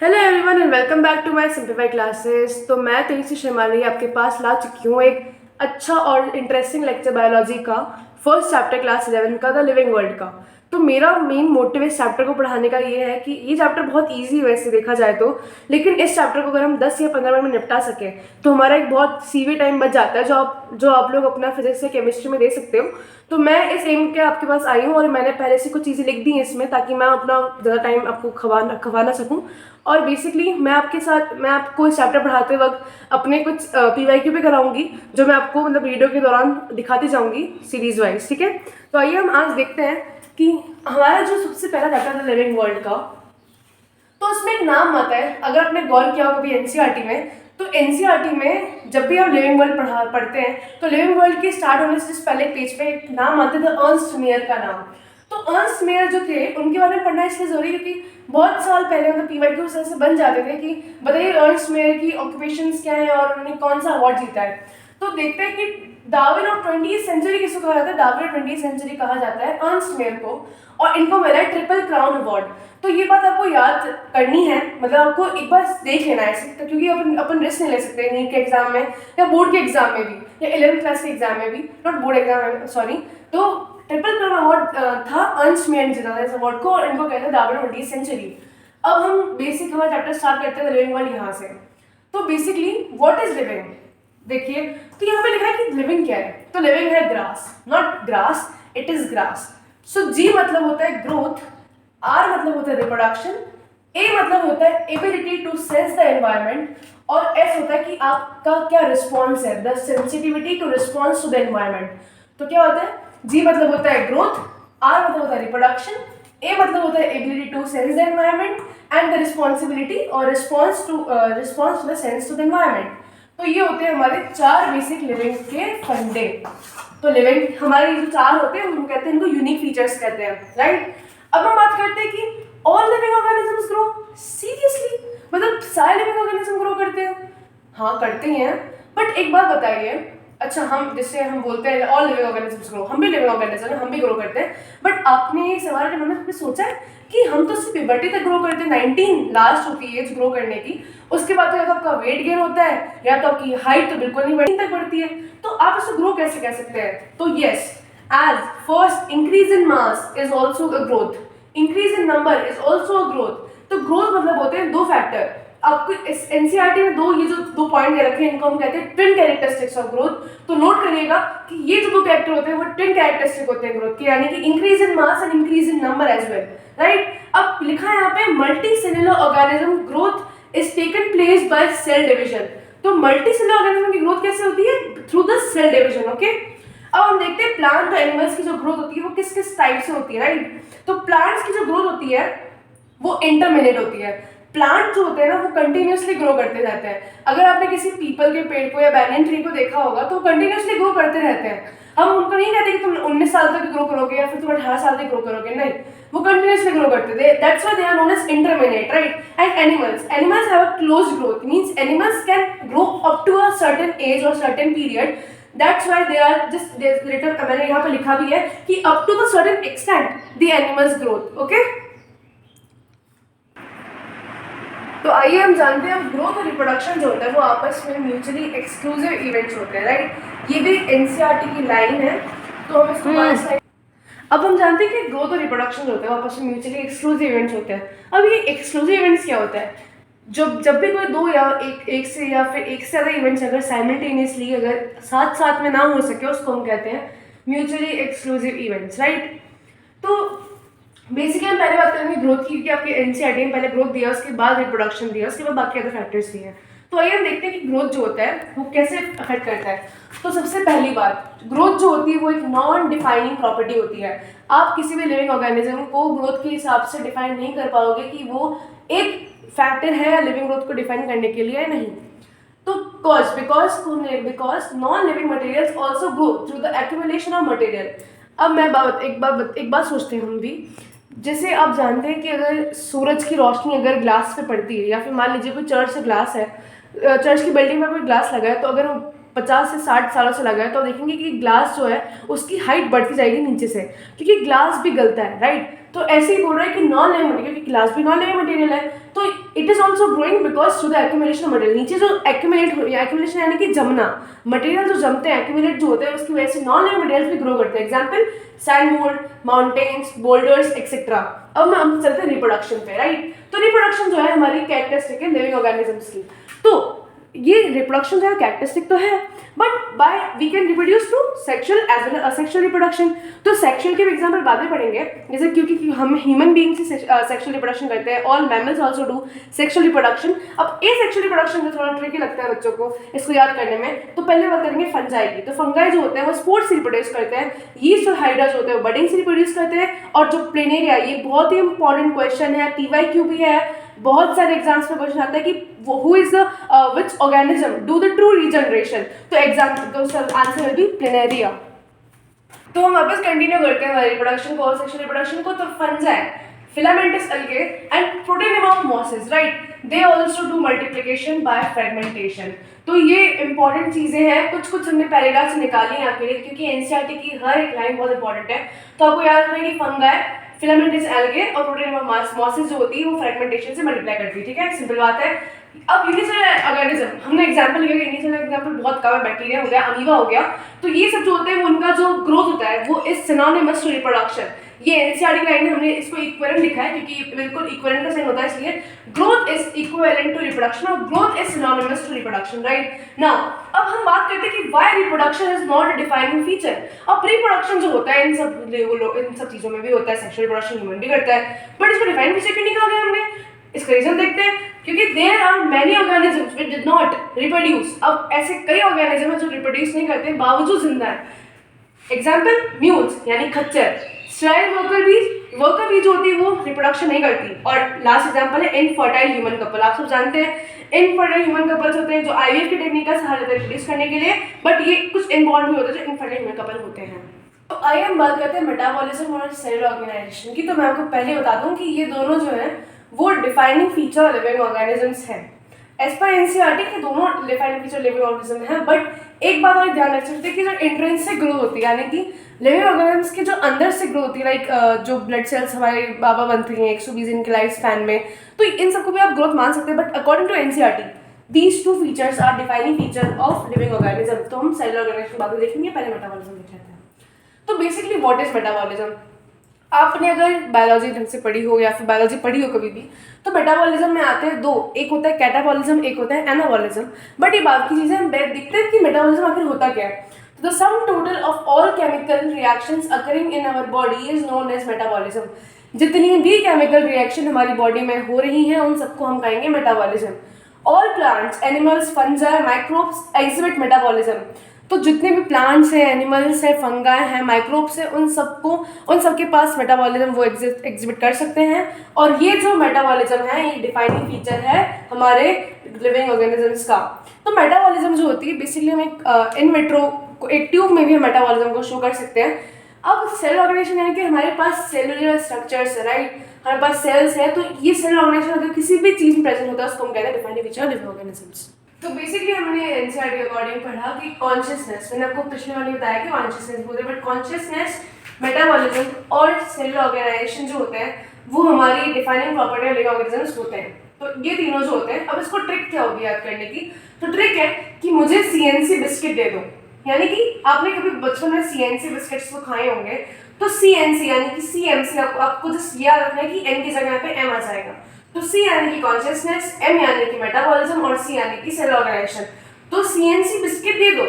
Hello everyone and welcome back to my simplify classes. तो मैं तेजस्वी शर्माली आपके पास ला चुकी हूँ एक अच्छा और इंटरेस्टिंग लेक्चर बायोलॉजी का फर्स्ट चैप्टर क्लास 11 का द लिविंग वर्ल्ड का। तो मेरा मेन मोटिव इस चैप्टर को पढ़ाने का ये है कि ये चैप्टर बहुत इजी है वैसे देखा जाए तो, लेकिन इस चैप्टर को अगर हम 10 या 15 मिनट में निपटा सकें तो हमारा एक बहुत सीवी टाइम बच जाता है जो आप लोग अपना फिजिक्स या केमिस्ट्री में दे सकते हो। तो मैं इस एम के आपके पास आई हूँ और मैंने पहले से कुछ चीज़ें लिख दी हैं इसमें ताकि मैं अपना ज़्यादा टाइम आपको खवा ना सकूँ। और बेसिकली मैं आपको इस चैप्टर पढ़ाते वक्त अपने कुछ पीवाईक्यू भी कराऊंगी जो मैं आपको मतलब वीडियो के दौरान दिखाती जाऊंगी सीरीज वाइज। ठीक है, तो आइए हम आज देखते हैं कि हमारा जो सबसे पहला चैप्टर था लिविंग वर्ल्ड का, तो उसमें एक नाम आता है। अगर आपने गौर किया हो कभी एनसीईआरटी में, तो एनसीईआरटी में जब भी आप लिविंग वर्ल्ड पढ़ते हैं तो लिविंग वर्ल्ड के स्टार्ट होने से जिस पहले पेज पे एक नाम आता था अर्नस्ट मेयर का नाम। तो अर्नस्ट मेयर जो थे उनके बारे में पढ़ना इसलिए जरूरी है क्योंकि बहुत साल पहले मतलब पीवाईक्यू से बन जाते थे कि बताइए अर्नस्ट मेयर की ऑक्यूपेशंस क्या है और उन्होंने कौन सा अवार्ड जीता है। तो देखते हैं कि डार्विन ऑफ 20th सेंचुरी किसको कहा जाता है। डार्विन 20th सेंचुरी कहा जाता है अर्नस्ट मेयर को, और इनको मिला है ट्रिपल क्राउन अवार्ड। तो ये बात आपको याद करनी है, मतलब आपको एक बार देख लेना है तो क्योंकि अपन रिस्क नहीं ले सकते नीट के एग्जाम में या बोर्ड के एग्जाम में भी या 11th क्लास के एग्जाम में भी, नॉट बोर्ड एग्जाम में सॉरी। तो ट्रिपल क्राउन अवार्ड था अर्नस्ट मेयर ने जीता था इस अवार्ड को और इनको कहते हैं डार्विन 20th सेंचुरी। अब हम बेसिक हमारा चैप्टर स्टार्ट करते हैं लिविंग वर्ल्ड यहाँ से। तो बेसिकली व्हाट इज लिविंग, देखिए तो यहाँ पे लिखा है कि लिविंग क्या है। तो लिविंग है grass, not grass, it is grass. So G मतलब होता है ग्रोथ, आर मतलब होता है रिप्रोडक्शन, ए मतलब होता है ability to sense the environment, और एस होता है कि आपका क्या रिस्पॉन्स है, the sensitivity to response to the environment. तो क्या होता है, जी मतलब होता है ग्रोथ, आर मतलब होता है रिप्रोडक्शन, ए मतलब होता है ability to sense the environment and the responsibility और response to the sense to the environment. तो ये होते हैं हमारे चार बेसिक लिविंग के फंडे। तो लिविंग हमारे जो चार होते हैं हम कहते हैं इनको यूनिक फीचर्स कहते हैं, राइट। अब हम बात करते हैं कि all living organisms grow, seriously मतलब सारे लिविंग ऑर्गेनिज्म ग्रो करते हैं? हाँ करते हैं, बट एक बात बताइए, अच्छा हम जिससे हम बोलते हैं ऑल लिविंग ऑर्गेनिजम्स ग्रो, हम भी लिविंग ऑर्गेनिज्म है, हम भी ग्रो करते हैं, बट आपने ये सवाल के मन में सोचा है कि हम तो सिर्फ प्यूबर्टी तक ग्रो करते हैं, 19 लास्ट होती है एज ग्रो करने की, उसके बाद तो या तो आपका वेट गेन होता है या तो आपकी हाइट तो बिल्कुल नहीं बढ़ती तक बढ़ती है, तो आप इसको ग्रो कैसे कह सकते हैं। तो yes, as first increase in mass is also a growth, increase in number is also a growth. तो ग्रोथ मतलब होते हैं दो फैक्टर, आपको इस एनसीईआरटी में ये जो दो पॉइंट दे रखे हैं इनको हम कहते हैं ट्विन कैरेक्टरिस्टिक्स ऑफ ग्रोथ। तो नोट करिएगा कि ये जो दो कैरेक्टर होते हैं वो ट्विन कैरेक्टरिस्टिक होते हैं ग्रोथ के, यानी कि increase in mass and increase in number as well, right. अब लिखा है यहाँ पे multi cellular organism growth is taken place by cell division. तो मल्टी सेलुलर ऑर्गेनिज्म की ग्रोथ कैसे होती है, through the cell division, okay. अब हम देखते हैं प्लांट और एनिमल्स की जो ग्रोथ होती है वो किस किस टाइप से होती है, राइट। तो प्लांट्स की जो ग्रोथ होती है वो इंटरमिनेट होती है। प्लांट जो होते हैं ना वो कंटिन्यूसली ग्रो करते रहते हैं। अगर आपने किसी पीपल के पेड़ को या बैनियन ट्री को देखा होगा तो कंटिन्यूसली ग्रो करते रहते हैं। हम उनको नहीं कहते कि तुम 19 साल तक ग्रो करोगे या फिर तुम 18 साल तक ग्रो करोगे, नहीं, वो कंटिन्यूसली ग्रो करते थे, that's why they are known as indeterminate, right. And animals have a close growth, means animals can grow up to a certain age और certain period, that's why they are just written, मैंने यहाँ पे लिखा भी है कि up to the certain extent the animals growth, okay. तो आइए हम जानते हैं ग्रोथ और रिप्रोडक्शन जो होता है वो आपस में म्यूचुअली एक्सक्लूसिव इवेंट्स होते हैं, राइट। ये भी एनसीईआरटी की लाइन है, तो हम इसको अब हम जानते हैं कि ग्रोथ और रिप्रोडक्शन जो होता है वो आपस में म्यूचुअली एक्सक्लूसिव इवेंट्स होते हैं। अब ये एक्सक्लूसिव इवेंट्स क्या होता है, जब भी कोई दो या एक से या फिर एक से ज़्यादा इवेंट्स अगर साइमल्टेनियसली अगर साथ साथ में ना हो सके उसको हम कहते हैं म्यूचुअली एक्सक्लूसिव इवेंट्स, राइट। तो बेसिकली हम पहले बात करेंगे ग्रोथ की कि आपके एनसीईआरटी में पहले ग्रोथ दिया, उसके बाद रिप्रोडक्शन दिया, उसके बाद बाकी अदर फैक्टर्स दिए हैं। तो आइए हम देखते हैं कि ग्रोथ जो होता है वो कैसे अफेक्ट करता है। तो सबसे पहली बात, ग्रोथ जो होती है वो एक नॉन डिफाइनिंग प्रॉपर्टी होती है। आप किसी भी लिविंग ऑर्गेनिज्म को ग्रोथ के हिसाब से डिफाइन नहीं कर पाओगे कि वो एक फैक्टर है लिविंग ग्रोथ को डिफाइन करने के लिए, नहीं। तो because non living materials also grow through the accumulation of material. अब मैं एक बात सोचते हैं हम भी, जैसे आप जानते हैं कि अगर सूरज की रोशनी अगर ग्लास पे पड़ती है या फिर मान लीजिए कोई चर्च से ग्लास है, चर्च की बिल्डिंग में कोई ग्लास लगा है, तो अगर वो 50 से 60 सालों से लगा है तो देखेंगे कि ग्लास जो है उसकी हाइट बढ़ती जाएगी नीचे से, क्योंकि ग्लास भी गलता है, राइट। तो ऐसे ही बोल रहा है कि नॉन लिविंग मटेरियल, क्योंकि ग्लास भी नॉन लिविंग मटेरियल है, तो it is also growing because through the accumulation of material. नीचे जो एक्यूमुलेशन यानी कि जमना, मटेरियल जो जमते हैं, एक्यूमुलेट जो होते हैं, उसकी वजह से नॉन लिविंग मटेरियल्स भी ग्रो करते हैं। Example sand mould, mountains, boulders etcetera. अब हम चलते हैं रिप्रोडक्शन पे, राइट। तो रिप्रोडक्शन जो है हमारी कैरेक्टरिस्टिक है लिविंग ऑर्गेनिजम्स की। तो ये रिप्रोडक्शन जो है कैरेक्टरिस्टिक तो है, but by we can reproduce through sexual as well as asexual reproduction. तो सेक्सुअल के भी एग्जाम्पल बाद में पढ़ेंगे, जैसे क्योंकि हम ह्यूमन बीइंग से सेक्सुअल रिप्रोडक्शन करते हैं, all mammals also do sexual reproduction. अब एसेक्सुअल रिप्रोडक्शन जो थोड़ा ट्रिकी लगता है बच्चों को इसको याद करने में, तो पहले बात करेंगे फंजाई की। तो फंगाई जो होते हैं वो स्पोर्स से रिप्रोड्यूस करते हैं, यीस्ट और हाइड्रा जो होते हैं वो बडिंग से रिप्रोड्यूस करते हैं। और जो प्लेनेरिया, ये बहुत ही इंपॉर्टेंट क्वेश्चन है, PYQ भी है, बहुत सारे एग्जाम्स में क्वेश्चन आता है कि who is the which organism do the true regeneration. तो एग्जाम तो उसका आंसर विल बी प्लेनेरिया। तो हम वापस कंटिन्यू करते हैं हमारी रिप्रोडक्शन को और सेक्सुअल रिप्रोडक्शन को। तो fungi, filamentous algae and protonema of mosses, right, they also do multiplication by fragmentation. तो ये इंपॉर्टेंट चीजें हैं, कुछ कुछ हमने पैराग्राफ से निकाली यहाँ के लिए, क्योंकि एनसीईआरटी की हर एक लाइन बहुत इंपॉर्टेंट है। तो आपको याद रखना कि फंगाई, फिलामेंटस एल्गे और प्रोटेनियम ऑफ मॉसेस जो होती है वो फ्रेगमेंटेशन से मल्टीप्लाई करती है, ठीक है, सिंपल बात है। अब यूनिसेलुलर ऑर्गेनिज्म हमने एग्जांपल लिया कि यूनिसेलुलर एग्जांपल बहुत कम है, बैक्टीरिया हो गया, अमीबा हो गया। तो ये सब जो होते हैं उनका जो ग्रोथ होता है वो इज सिनोनिमस टू रिप्रोडक्शन। ये एनसीईआरटी लाइन में हमने इसको इक्विवेलेंट लिखा है, क्योंकि बिल्कुल इक्विवेलेंट का साइन होता है, इसलिए growth is equivalent to reproduction और growth is synonymous to reproduction, right. Now अब हम बात करते हैं कि why reproduction is not a defining feature. अब रिप्रोडक्शन जो होता है इन सब चीजों में भी होता है, सेक्सुअल रिप्रोडक्शन ह्यूमन भी करता है, बट इसको डिफाइनिंग फीचर क्यों नहीं कहा गया हमने? इसका रीजन देखते हैं, क्योंकि there are many organisms which did not reproduce. अब ऐसे कई ऑर्गेनिज्म हैं जो रिप्रोड्यूस नहीं करते बावजूद जिंदा है। एग्जाम्पल म्यूल्स यानी खच्चर, स्टेराइल वर्कर बीज जो होती है वो रिप्रोडक्शन नहीं करती। और लास्ट एग्जाम्पल है इनफर्टाइल ह्यूमन कपल। आप सब जानते हैं इनफर्टाइल ह्यूमन कपल्स होते हैं जो IVF की टेक्निक का सहारा लेते हैं रिप्रोड्यूस करने के लिए, बट ये कुछ इनबॉर्न भी होते हैं जो इनफर्टाइल ह्यूमन कपल होते हैं। तो आइए हम बात करते हैं मेटाबॉलिज्म और सेलुलर ऑर्गेनाइजेशन की। तो मैं आपको पहले बता दूं कि ये दोनों जो है वो डिफाइनिंग फीचर लिविंग ऑर्गेनिजम्स हैं। एज पर एनसीईआरटी के दोनों डिफाइनिंग फीचर लिविंग ऑर्गेनिज्म है, बट एक बात और ध्यान रख सकते हैं कि जो इंट्रिंसिक ग्रोथ होती है, यानी कि लिविंग ऑर्गेनिजम्स के जो अंदर से ग्रोथ होती है, लाइक जो ब्लड सेल्स हमारे बाबा बनती हैं 120 दिन के लाइफ स्पैन में, तो इन सबको भी आप ग्रोथ मान सकते हैं। But according to NCERT these two features are defining feature of living organism. तो हम सेलुलर ऑर्गेनाइजेशन बाद में देखेंगे, पहले मेटाबॉलिज्म देख लेते हैं। तो बेसिकली व्हाट इज मेटाबॉलिज्म? आपने अगर बायोलॉजी ढंग से पढ़ी हो या फिर बायोलॉजी पढ़ी हो कभी भी, तो मेटाबॉलिज्म में आते हैं दो, एक होता है कैटाबॉलिज्म, एक होता है एनाबॉलिज्म। बट ये बात की चीज़ें हम देखते हैं कि मेटाबॉलिज्म आखिर होता क्या है। तो the sum total of all chemical reactions occurring in our body is known as metabolism. जितनी भी केमिकल रिएक्शन हमारी बॉडी में हो रही हैं उन सबको हम कहेंगे metabolism. All plants, animals, fungi, microbes exhibit metabolism. तो जितने भी प्लांट्स हैं, एनिमल्स हैं, फंगाई हैं, माइक्रोब्स हैं, उन सबके पास मेटाबॉलिज्म वो एग्जिबिट कर सकते हैं। और ये जो मेटाबॉलिज्म है ये डिफाइनिंग फीचर है हमारे लिविंग ऑर्गेनिजम्स का। तो मेटाबॉलिज्म जो होती है बेसिकली हम एक इन विट्रो एक ट्यूब में भी हम मेटाबॉलिज्म को शो कर सकते हैं। अब सेल ऑर्गेनाइजेशन यानी कि हमारे पास सेलुलर स्ट्रक्चर्स है, राइट, हमारे पास सेल्स है। तो ये सेल ऑर्गेनाइजेशन अगर किसी भी चीज में प्रेजेंट होता है उसको हम कहते हैं डिफाइनिंग फीचर लिविंग ऑर्गेनिजम्स। तो बेसिकली हमने एनसीईआरटी अकॉर्डिंग पढ़ा कि कॉन्शियसनेस, मैंने आपको पिछले वाले में बताया कि कॉन्शियसनेस बोलते हैं, बट कॉन्शियसनेस, मेटाबॉलिज्म और सेलुलर ऑर्गेनाइजेशन जो होते हैं वो हमारी defining property of living organisms होते हैं। तो ये तीनों जो होते हैं, अब इसको ट्रिक क्या होगी याद करने की? तो ट्रिक है कि मुझे CNC बिस्किट दे दो, यानी कि आपने कभी बचपन में CNC बिस्किट्स तो खाए होंगे। तो CNC यानी कि CMC आपको जस्ट याद रखना है कि N की जगह पे M आ जाएगा। तो C यानी कि कॉन्शियसनेस, M यानी कि मेटाबॉलिज्म और C यानी कि सेल ऑर्गेनाइजेशन। तो CNC बिस्किट दे दो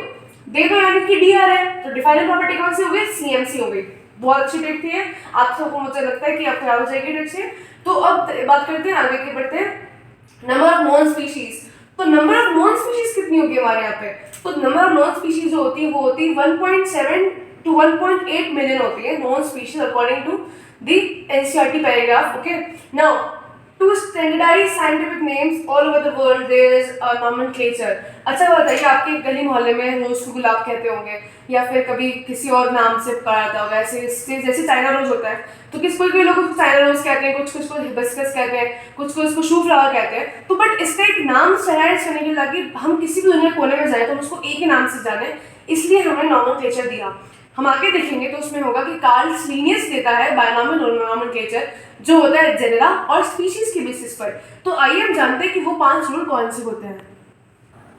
यानी कि DR है। तो डिफाइनिंग प्रॉपर्टी कौन सी हो गई? CMC हो गई। बहुत अच्छी ट्रिक थी है, आप सबको मुझे लगता है कि आपको याद हो जाएगी ट्रिक से। तो अब बात करते हैं आगे के, बढ़ते हैं नंबर ऑफ नॉन स्पीशीज। तो नंबर ऑफ नॉन स्पीशीज कितनी होगी हमारे यहाँ पे? तो नंबर ऑफ नॉन स्पीशीज जो होती है वो होती है 1.7 to 1.8 मिलियन होती है known species according to the NCERT paragraph. Okay, now to standardise scientific names all over the world there is a nomenclature. अच्छा बताइए, आपके गली मोहल्ले में रोज को गुलाब कहते होंगे या फिर कभी किसी और नाम से पुकारा जाता होगा, ऐसे जैसे चाइना रोज होता है तो कोई लोग चाइना रोज कहते हैं, कुछ को हिबिस्कस कहते हैं, कुछ को इसको शू फ्लावर कहते हैं। तो बट इसका एक नाम स्टैंडर्डाइज करने के लिए ताकि हम किसी भी दुनिया कोने में जाए तो उसको एक ही नाम से जाने, इसलिए हमने नॉमेनक्लेचर दिया। हम आगे देखेंगे तो उसमें होगा कि कार्ल लीनियस देता है बायनॉमियल नॉमेनक्लेचर जो होता है जेनेरा और स्पीशीज के बेसिस पर। तो आइए हम जानते हैं कि वो 5 रूल कौन से होते हैं।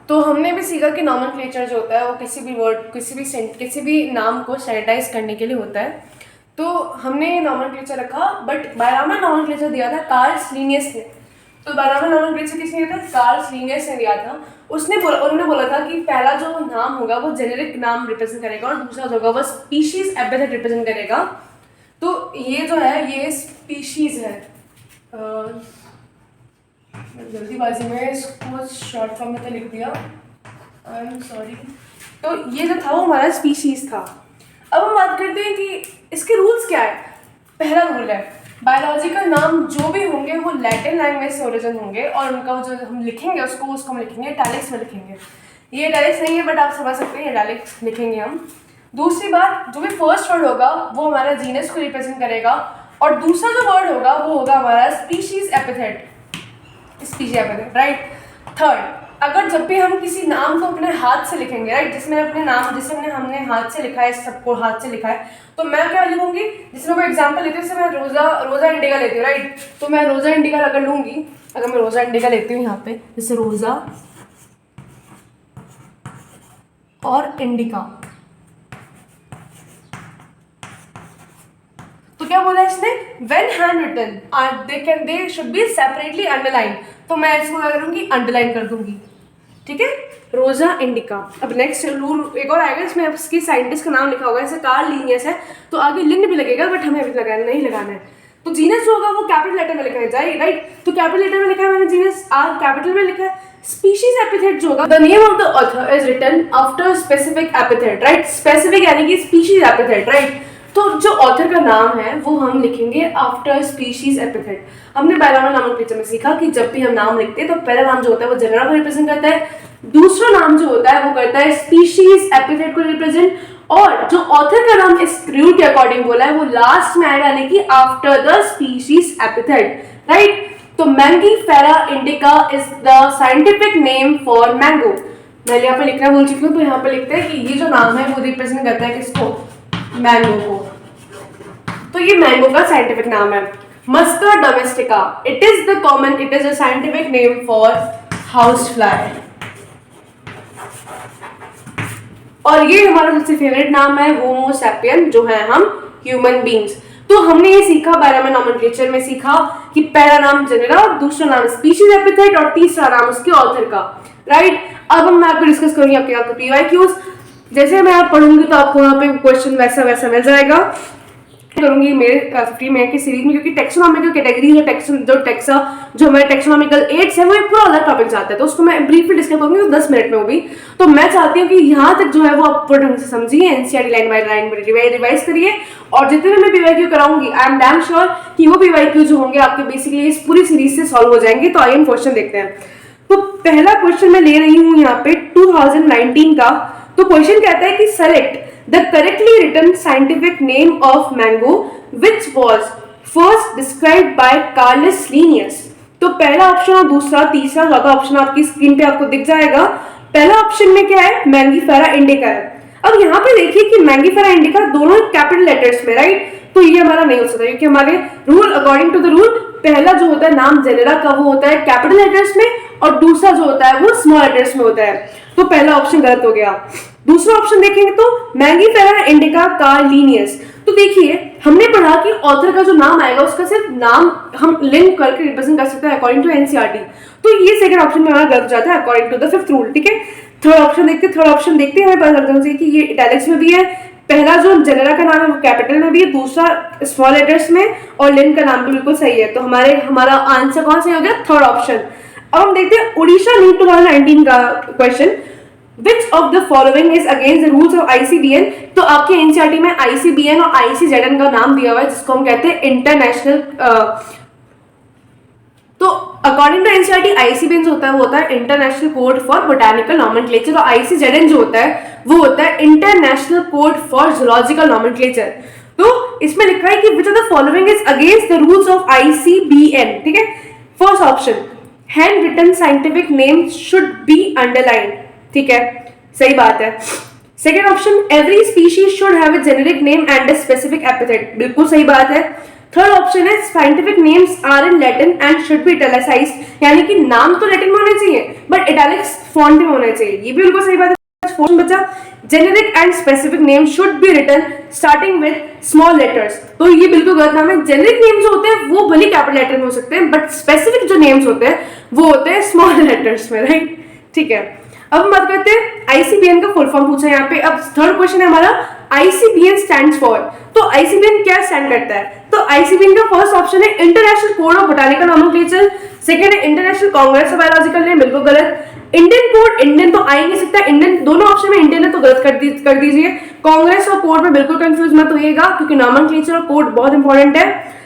तो हमने भी सीखा कि नॉमेनक्लेचर जो होता है वो किसी भी वर्ड किसी भी नाम को सैनिटाइज करने के लिए होता है। तो हमने नॉमेनक्लेचर रखा, बट बायनॉमियल नॉमेनक्लेचर दिया था कार्ल लीनियस ने। तो बायनॉमियल नॉमेनक्लेचर किसने दिया था? कार्ल लीनियस ने दिया था। उन्होंने बोला था कि पहला जो नाम होगा वो जेनेरिक नाम रिप्रेजेंट करेगा और दूसरा जो होगा वो स्पीशीज एपिथेट रिप्रेजेंट करेगा। तो ये जो है ये स्पीशीज है। जल्दीबाजी में इसको शॉर्ट फॉर्म में तो लिख दिया, आई एम सॉरी। तो ये जो था वो हमारा स्पीशीज था। अब हम बात करते हैं कि इसके रूल्स क्या है। पहला रूल है बायोलॉजिकल नाम जो भी होंगे वो लैटिन लैंग्वेज से ओरिजिन होंगे और उनका जो हम लिखेंगे उसको हम लिखेंगे इटैलिक्स में लिखेंगे। ये इटैलिक्स नहीं है बट आप समझ सकते हैं इटैलिक्स लिखेंगे हम। दूसरी बात, जो भी फर्स्ट वर्ड होगा वो हमारा जीनस को रिप्रेजेंट करेगा और दूसरा जो वर्ड होगा वो होगा हमारा स्पीशीज एपिथेट, राइट। थर्ड, अगर जब भी हम किसी नाम को अपने हाथ से लिखेंगे, राइट, जिसमें हमने हाथ से लिखा है, सबको हाथ से लिखा है, तो मैं क्या लिखूंगी, जिसमें कोई एग्जांपल लेती हूँ, जैसे मैं रोजा इंडिका लेती हूँ, राइट। तो मैं रोजा इंडिका अगर लूंगी, अगर मैं रोजा इंडिका लेती हूँ यहाँ पे, जैसे रोजा और इंडिका, तो क्या बोला इसने, when hand written they should be separately underline. तो मैं इसको क्या करूँगी, अंडरलाइन कर दूंगी, ठीक है, रोजा इंडिका। अब नेक्स्ट रूल एक और आएगा, इसमें इसकी साइंटिस्ट का नाम लिखा होगा, जैसे कार्ल लीनियस है तो आगे लिन भी लगेगा, बट हमें अभी नहीं लगाना है। तो जीनस जो होगा वो कैपिटल लेटर में लिखा जाए, राइट। तो कैपिटल लेटर में लिखा है मैंने, जीनस आर कैपिटल में लिखा है। स्पीशीज एपिथेट जो होगा, the name of the author is written after specific epithet, right. Specific यानी कि स्पीशीज एपिथेट, राइट। तो जो ऑथर का नाम है वो हम लिखेंगे आफ्टर स्पीशीज एपिथेट। हमने बायनॉमियल नॉमेनक्लेचर में सीखा कि जब भी हम नाम लिखते हैं तो पहला नाम जो होता है वो जेनरा को रिप्रेजेंट करता है, दूसरा नाम जो होता है वो करता है स्पीशीज एपिथेट को रिप्रेजेंट, और जो ऑथर का नाम इस रूल के अकॉर्डिंग बोला है वो लास्ट में आएगा, यानी कि after the species epithet, right. तो Mangifera indica is the scientific name for mango. मैं यहाँ पे लिखना भूल चुकी हूँ, तो यहाँ पे लिखते हैं कि ये जो नाम है वो रिप्रेजेंट करता है किसको, मैंगो को। तो ये मैंगो का साइंटिफिक नाम है। Musca domestica, it is a scientific name for house fly. और ये हमारा सबसे फेवरेट नाम है होमो सैपियन, जो है हम ह्यूमन बींग्स। तो हमने ये सीखा बायनॉमियल नॉमेनक्लेचर में सीखा कि पहला नाम जेनेरा, दूसरा नाम स्पीशीज एपिथेट और तीसरा नाम उसके ऑथर का, राइट। अब मैं आपको डिस्कस करूंगी आपके पीवाईक्यूज। जैसे मैं आप पढ़ूंगी तो आपको वहाँ पे क्वेश्चन वैसा मिल जाएगा। करूंगी मेरे 50 मिनट की सीरीज में, क्योंकि टेक्सोनॉमिकल कैटेगरी जो हमारे टेक्सोनॉमिकल एड्स है वो एक पूरा अलग टॉपिक जाता है, तो उसको मैं ब्रीफली डिस्कस करूंगी 10 मिनट में वो भी। तो मैं चाहती हूँ कि यहाँ तक जो है वो आप पूरे ढंग से समझिए, NCERT line by line revise करिए, और जितने भी मैं पीवाईक्यू कराऊंगी आई एम डैम श्योर कि वो पीवाईक्यू जो होंगे आपके बेसिकली इस पूरी सीरीज से सॉल्व हो जाएंगे। तो आइए हम क्वेश्चन देखते हैं। तो पहला क्वेश्चन मैं ले रही हूँ यहाँ पे 2019 का। तो क्वेश्चन कहता है कि select the correctly written scientific name of mango which was first described by Carolus Linnaeus. तो पहला ऑप्शन और दूसरा, तीसरा, चौथा ऑप्शन आपकी स्क्रीन पे आपको दिख जाएगा। पहला ऑप्शन में क्या है, मैंगीफेरा इंडिका है। अब यहाँ पे देखिए कि मैंगीफेरा इंडिका दोनों कैपिटल लेटर्स में, राइट। तो ये हमारा नहीं हो सकता, क्योंकि हमारे rule according to the rule पहला जो होता है नाम जेनेरा का वो होता है कैपिटल लेटर्स में और दूसरा जो होता है वो स्मॉल लेटर्स में होता है। तो पहला ऑप्शन गलत हो गया। दूसरा ऑप्शन देखेंगे तो मैंगीफेरा इंडिका कार्ल लीनियस। तो देखिए हमने पढ़ा कि ऑथर का जो नाम आएगा उसका सिर्फ नाम हम लिंक करके रिप्रेजेंट कर सकते हैं अकॉर्डिंग टू एनसीईआरटी। तो ये सेकंड ऑप्शन में हमारा गलत हो जाता है according to the fifth rule, ठीक है। थर्ड ऑप्शन देखते हैं हमें पता लगता है कि ये इटैलिक्स में भी है। पहला जो जेनेरा का नाम है वो कैपिटल में भी है, दूसरा स्मॉल लेटर्स में, और लिन का नाम भी बिल्कुल सही है। तो हमारा आंसर कौन सा हो गया, थर्ड ऑप्शन। अब हम देखते हैं उड़ीसा नीट 2019 का question, which of the following is against the rules of ICBN. तो आपके एनसीईआरटी में आईसीबीएन और आईसीजेडएन का नाम दिया हुआ है, जिसको हम कहते हैं इंटरनेशनल। तो अकॉर्डिंग टू एनसीईआरटी आईसीबीएन जो होता है वो होता है international code for botanical nomenclature, और आईसीजेडएन जो होता है वो होता है international code for zoological nomenclature. तो इसमें लिखा है कि which of the following is against the rules of ICBN, ठीक है। First option, hand written scientific name should be underline, ठीक है, सही बात है। Second option, every species should have a generic name and a specific epithet, बिल्कुल सही बात है। थर्ड ऑप्शन है, scientific names are in Latin and should be italicised, यानी कि नाम तो लैटिन में होने चाहिए बट इटैलिक्स फॉन्ट में होने चाहिए, ये भी बिल्कुल सही बात है। फोर्थ बचा, generic and specific name should be written starting with small letters, तो ये बिल्कुल गलत नाम है। जेनेरिक नेम्स जो होते हैं वो भले कैपिटल लेटर में हो सकते हैं बट स्पेसिफिक जो नेम्स होते हैं वो होते हैं स्मॉल लेटर्स में, राइट? ठीक है, अब हम बात करते हैं आईसीबीएन का फुल फॉर्म पूछा है यहाँ पे। अब थर्ड क्वेश्चन है हमारा, आईसीबीएन स्टैंड्स फॉर, तो आईसीबीएन क्या स्टैंड करता है? तो आईसीबीएन का फर्स्ट ऑप्शन है international code of botanical nomenclature, second है international congress of biological name, बिल्कुल गलत। इंडियन कोड, इंडियन तो आ ही नहीं सकता, इंडियन दोनों ऑप्शन में इंडियन है तो गलत कर दीजिए। कांग्रेस और कोड में बिल्कुल कंफ्यूज मत होइएगा क्योंकि नोमेनक्लेचर और कोड बहुत इंपॉर्टेंट है।